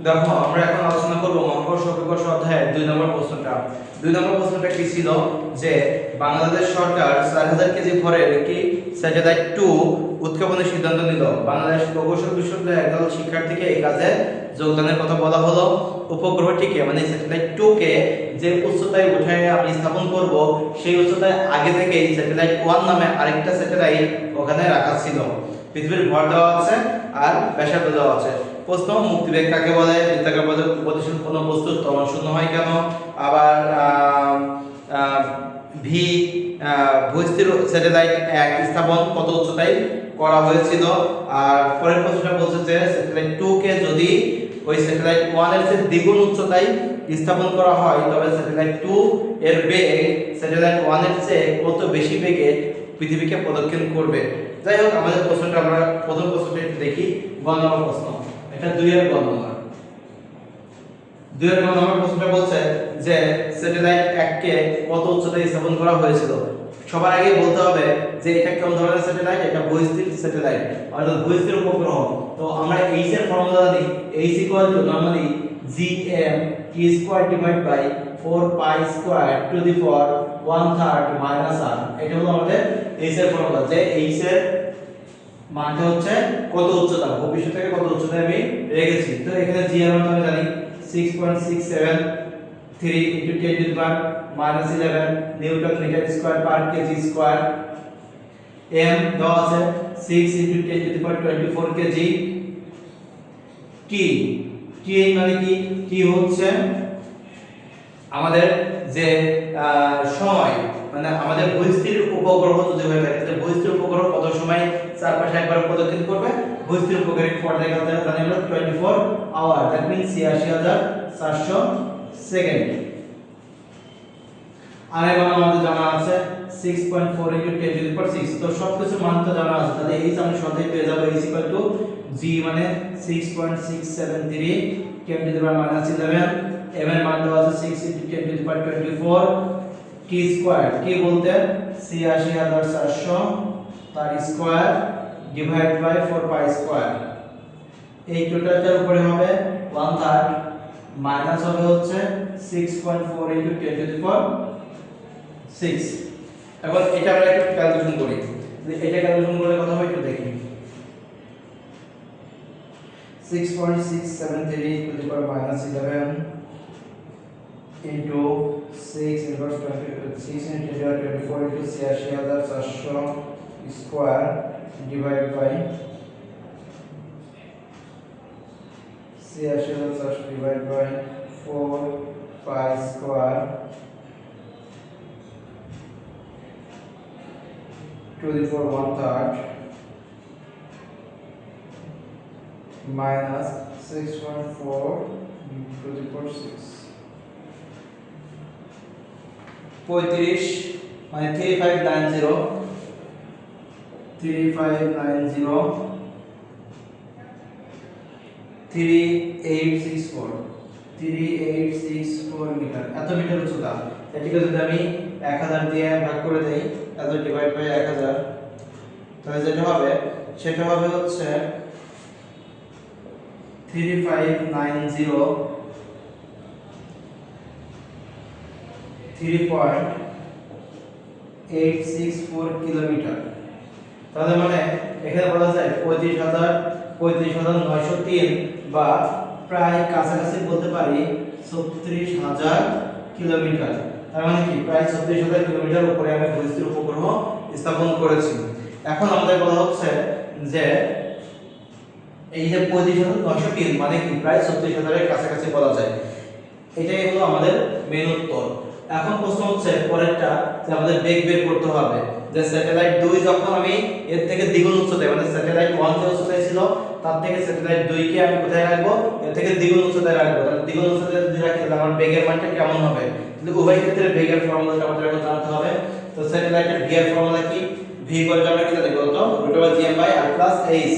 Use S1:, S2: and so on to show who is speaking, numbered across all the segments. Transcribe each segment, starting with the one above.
S1: দেখো আমরা এখন আলোচনা করব মহাকর্ষ অভিকর্ষ অধ্যায়ের 2 নম্বর প্রশ্নটা। 2 নম্বর প্রশ্নটা কি ছিল যে বাংলাদেশ সরকার 4000 কেজি ভরের কি স্যাটেলাইট 2 উৎক্ষেপণের সিদ্ধান্ত নিল। বাংলাদেশ প্রকৌশল বিশ্ববিদ্যালয়ের একদল শিক্ষার্থীকে এই কাজে যোগদানের কথা বলা হলো। উপগ্রহটিকে মানে স্যাটেলাইট 2 কে যে উচ্চতায় উঠায় আমি স্থাপন করব সেই উচ্চতায় আগে থেকেই স্যাটেলাইট 1 নামে আরেকটা স্যাটেলাইট ওখানে রাখা ছিল। পৃথিবীর ভর দেওয়া আছে আর ব্যাসার্ধ দেওয়া আছে। প্রশ্ন মুক্তিবেগ কাকে বলে, বৃত্তাকার গতিশীল কোন বস্তুর ত্বরণ শূন্য হয় কেন, আবার ভি ভূস্থির স্যাটেলাইট 1 স্থাপন কত উচ্চতায় করা হয়েছিল। আর পরের প্রশ্নটা বলছে যে স্যাটেলাইট 2 কে যদি ওই স্যাটেলাইট 1 এর চেয়ে দ্বিগুণ উচ্চতায় স্থাপন করা হয় তবে স্যাটেলাইট 2 এর বেগ স্যাটেলাইট 1 এর চেয়ে কত বেশি বেগে পৃথিবীকে প্রদক্ষিণ করবে। যাই হোক আমাদের প্রশ্নটা আমরা প্রথম প্রশ্নটা একটু দেখি। গ নম্বর প্রশ্ন, এটা 2 এর গ নম্বর। 2 এর গ নম্বর প্রশ্নটা বলছে যে স্যাটেলাইট 1 কে কত উচ্চতায় স্থাপন করা হয়েছিল। সবার আগে বলতে হবে যে এটা কোন ধরনের স্যাটেলাইট, এটা ভূস্থির স্যাটেলাইট অর্থাৎ ভূস্থির উপগ্রহ। তো আমরা h এর ফর্মুলা জানি, h normally gm t² / 4 pi square to the power 1/3 minus r। এটা হলো আমাদের h এর ফর্মুলা, যে h এর মানটা হচ্ছে কত উচ্চতা, ভূপৃষ্ঠ থেকে কত উচ্চতায় আমি রেখেছি। তো এখানে g এর মান আমি জানি 6.673 × 10⁻⁻11 newton metre square per kg square. m দেওয়া আছে 6 × 10⁻24 কেজি। t মানে কি, t হচ্ছে আমাদের যে সময়, মানে আমাদের ভূস্থির উপগ্রহ যদি হয়ে থাকে তাহলে ভূস্থির উপগ্রহ কত সময় চারপাশে একবার প্রদক্ষিণ করবে। ভূস্থির উপগ্রহের পর্যায় জানি আমরা 24 আওয়ার, দ্যাট মিন্স 86400 সেকেন্ড। আর এর মান আমাদের জানা আছে 6.4 × 10⁶। তো সবকিছু মান তো জানা আছে, তাহলে এই আমি সহজেই পেয়ে যাব h g মানে 6.673 10⁻⁻11। m এর মান দেওয়া আছে 6 × 10⁻24 t স্কয়ার, কি বলতে 86400 তার square divide by 4 pi square. এই টোটালটার উপরে হবে 1/3 মাইনাস হবে হচ্ছে 6.4 × 10⁶। এখন এটা আমরা একটু ক্যালকুলেশন করি, এটা ক্যালকুলেশন করলে কত হবে একটু দেখি। 6.673 × 10⁻11 into 6 inverse 6 × 10⁻24 into 86400 square divided by 86400 divided by 4 pi square to the power 1/3 minus 6.4 to the power 6 35 মানে 3590 3864 মিটার, এত মিটার উচ্চতা। এটাকে যদি আমি 1000 দিয়ে ভাগ করে দেই, এত ডিভাইড বাই 1000, তাহলে যেটা হবে সেটা হবে হচ্ছে 3590 3.864 কিলোমিটার। তাহলে মানে এখানে বলা যায় 35903 বা প্রায় কাছাকাছি বলতে পারি 36000 কিলোমিটার। তার মানে কি প্রায় 36000 কিলোমিটার উপরে আমি ভূস্থির উপগ্রহ স্থাপন করেছি। এখন আমাদের বলা হচ্ছে যে এই যে 35903 মানে কি প্রায় 36000 এর কাছাকাছি বলা যায়। এটাই হলো আমাদের মেন উত্তর। এখন প্রশ্ন হচ্ছে পরেরটা, যে আমাদের বেগ বের করতে হবে যে স্যাটেলাইট 2 যখন আমি এর থেকে দ্বিগুণ উচ্চতায়, মানে স্যাটেলাইট 1 যে উচ্চতায় ছিল তার থেকে স্যাটেলাইট 2 কে আমি কোথায় রাখবো, এর থেকে দ্বিগুণ উচ্চতায় রাখবো। তাহলে দ্বিগুণ উচ্চতায় যদি রাখি তাহলে আমার বেগের মানটা কেমন হবে। তাহলে উভয় ক্ষেত্রে বেগের ফর্মুলাটা আমাদের এখন জানতে হবে। তো স্যাটেলাইটের v এর ফর্মুলা কি, v = আমরা কি জানি বলতো √gm/r + h।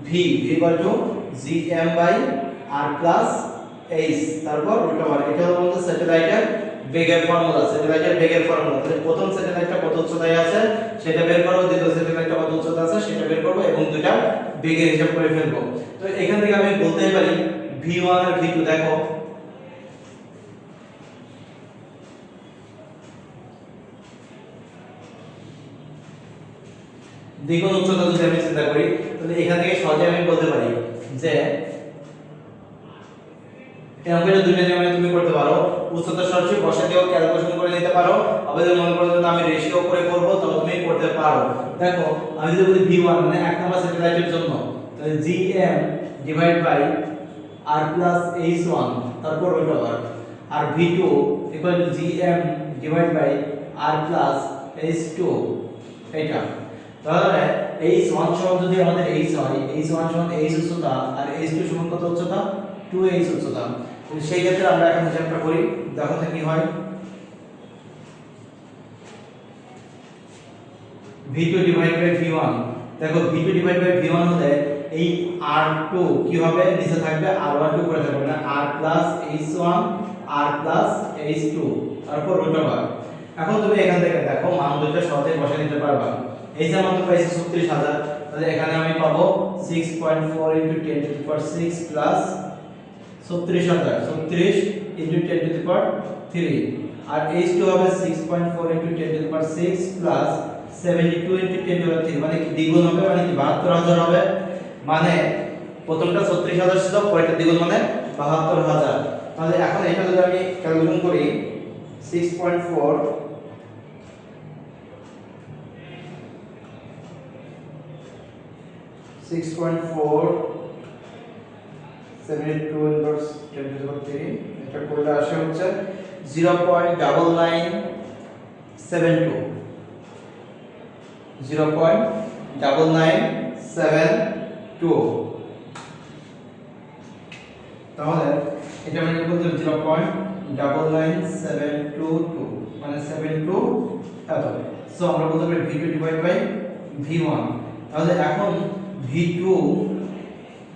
S1: v gm/r + h, তারপর √, এটা হলো আমাদের স্যাটেলাইটের বেগের ফর্মুলা। স্যাটেলাইটের বেগের ফর্মুলা, তাহলে প্রথম স্যাটেলাইটটা কত উচ্চতায় আছে সেটা বের করব, দ্বিতীয় স্যাটেলাইটটা কত উচ্চতায় আছে সেটা বের করব এবং দুইটা বেগের হিসাব করে ফেলবো। তো এখান থেকে আমি বলতেই পারি v V1 আর V2 দেখো দ্বিগুণ উচ্চতা যদি আমি চিন্তা করি তাহলে এখান থেকে সহজে আমি বলতে পারি যে এরকম দুইটা নিয়মে তুমি করতে পারো, উচ্চতা সরাসরি বসে দিয়েও ক্যালকুলেশন করে নিতে পারো, আবার যদি মনে করো যে আমি রেশিও করে করব তাহলে তুমি করতে পারো। দেখো আমি যদি বলি V1 মানে এক নম্বর স্যাটেলাইটের জন্য তাহলে GM divide by R plus H1 তারপর রুট ওভার, আর V2 equal to GM divide by R plus H2 এটা। তাহলে H1 সমান যদি আমাদের H হয়, H1 সমান H উচ্চতা আর H2 সমান কত উচ্চতা 2H উচ্চতা, সেই ক্ষেত্রে আমরা এখন হিসাবটা করি, দেখো তো কি হয়। V2 ডিভাইড বাই V1, দেখো V2 ডিভাইড বাই V1 হলে এই R2 কি হবে নিচে থাকবে, R1 উপরে থাকবে না, R plus H1 R plus H2 তারপর রুট ওভার। এখন তুমি এখান থেকে দেখো মান দুটো সহজে বসিয়ে নিতে পারবা। এই যে আমরা পাইছি 36000, তাহলে এখানে আমি পাবো 6.4 * 10⁶ প্লাস 36000 36 * 10⁻³ আর H2 হবে 6.4 * 10⁶ প্লাস 72 * 10⁻³ মানে কি দ্বিগুণ হবে, মানে কি 72000 হবে। মানে প্রথমটা 36000 ছিল, পরেরটা দ্বিগুণ মানে 72000। তাহলে এখন এটা যদি আমি ক্যালকুলেশন করি 6.4 72 ইনভার্স 10⁻³ এটা করলে আসে হচ্ছে 0.9972 0.9972। তাহলে এটা মানে কি বলতে 0.9972 মানে 72 এত। সো আমরা বলতে পারি V2 ডিভাইড বাই V1। তাহলে এখন V2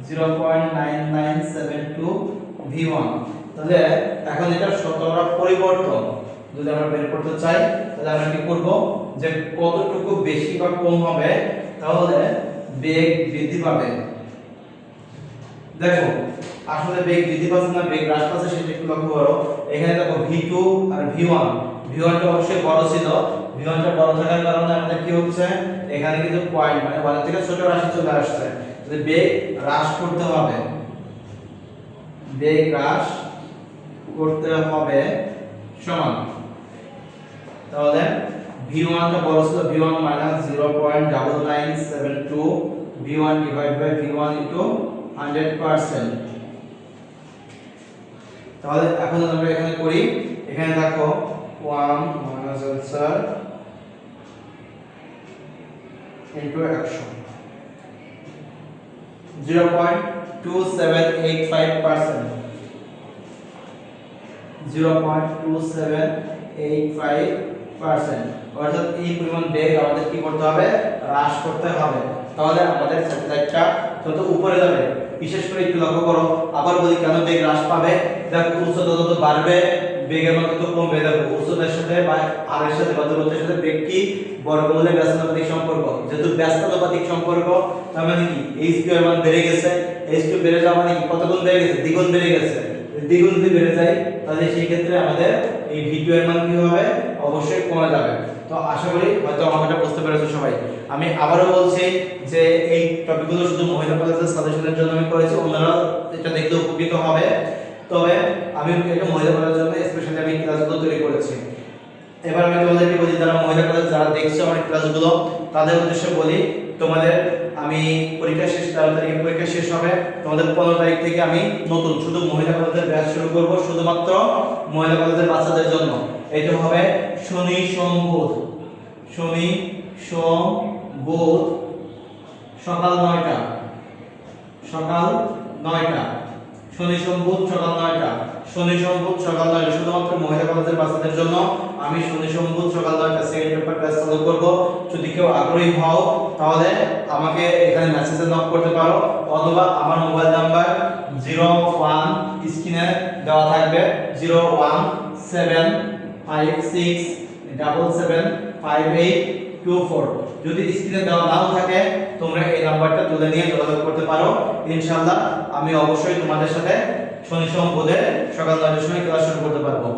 S1: 0.9972 V1, তাহলে এখন এটা শতকরা পরিবর্তন যদি আমরা বের করতে চাই তাহলে আমরা কি করব যে কতটুকু বেশি বা কম হবে, তাহলে বেগ বৃদ্ধি পাবে। দেখো আসলে বেগ বৃদ্ধি পাচ্ছে না বেগ হ্রাস পাচ্ছে সেটা একটু লক্ষ্য করো। এখানে দেখো V2 আর V1, V1 টা অবশ্যই বড় ছিল, V1 টা বড় থাকার কারণে আমাদের কি হচ্ছে এখানে কিন্তু পয়েন্ট মানে 1 থেকে ছোট রাশি চলে আসছে, তাহলে বেগ হ্রাস করতে হবে, বেগ হ্রাস করতে হবে সমান। তাহলে V1 টা বড় ছিল, V1 0.9972 V1 divide by V1 into 100%। তাহলে এখন আমরা এখানে করি, এখানে দেখো 1 মাইনাস আনসার ইনটু 100 0.2785%, 0.2785%, অর্থাৎ এই পরিমাণ বেগ আমাদের কি করতে হবে হ্রাস করতে হবে। তাহলে আমাদের স্যাটেলাইটটা যত উপরে যাবে, বিশেষ করে একটু লক্ষ্য করো, আবার বলি কেন বেগ হ্রাস পাবে। দেখো উচ্চতা যত বাড়বে বেগের মান তত কমবে। দেখো উচ্চতার সাথে বা আর এর সাথে বা দূরত্বের সাথে বেগ কি বর্গমূলের ব্যস্তানুপাতিক সম্পর্ক, যেহেতু ব্যস্তানুপাতিক সম্পর্ক তার মানে কি h2 এর মান বেড়ে গেছে, h2 বেড়ে যাওয়া মানে কি কত গুণ বেড়ে গেছে, দ্বিগুণ বেড়ে গেছে। দ্বিগুণ যদি বেড়ে যায় তাহলে সেই ক্ষেত্রে আমাদের এই V2 এর মান কি হবে অবশ্যই কমে যাবে। তো আশা করি হয়তো আমাকে বুঝতে পেরেছো সবাই। আমি আবারও বলছি যে এই টপিকগুলো শুধু মহিলা কলেজের সাজেশনের জন্য আমি করেছি, অন্যরা এটা দেখতে উপকৃত হবে। তবে আমি এটা মহিলা কলেজের জন্য স্পেশালি আমি ক্লাসগুলো তৈরি করেছি। এবার আমি তোমাদেরকে বলি যারা মহিলা কলেজ যারা দেখছো আমার ক্লাসগুলো তাদের উদ্দেশ্যে বলি, তোমাদের আমি পরীক্ষা শেষ 13 তারিখে পরীক্ষা শেষ হবে, তোমাদের 15 তারিখ থেকে আমি নতুন শুধু মহিলা কলেজের ব্যাচ শুরু করব, শুধুমাত্র মহিলা কলেজের বাচ্চাদের জন্য। এটা হবে শনি সোম বুধ, শনি সোম বুধ সকাল 9টা, সকাল 9টা, শনি সোম বুধ সকাল 9টা, শনি সোম বুধ সকাল 9টা, শুধুমাত্র মহিলা কলেজের বাচ্চাদের জন্য আমি শনি সোম বুধ সকাল 9টা সেকেন্ড পেপার ক্লাস চালু করব। যদি কেউ আগ্রহী হও তাহলে আমাকে এখানে মেসেজে নক করতে পারো, অথবা আমার মোবাইল নাম্বার 01 স্ক্রিনে দেওয়া থাকবে 01756775824। যদি স্ক্রিনে দেওয়া নাও থাকে তোমরা এই নাম্বারটা তুলে নিয়ে যোগাযোগ করতে পারো। ইনশাআল্লাহ আমি অবশ্যই তোমাদের সাথে শনি সোম বুধে সকাল 9টার সময় ক্লাস শুরু করতে পারবো।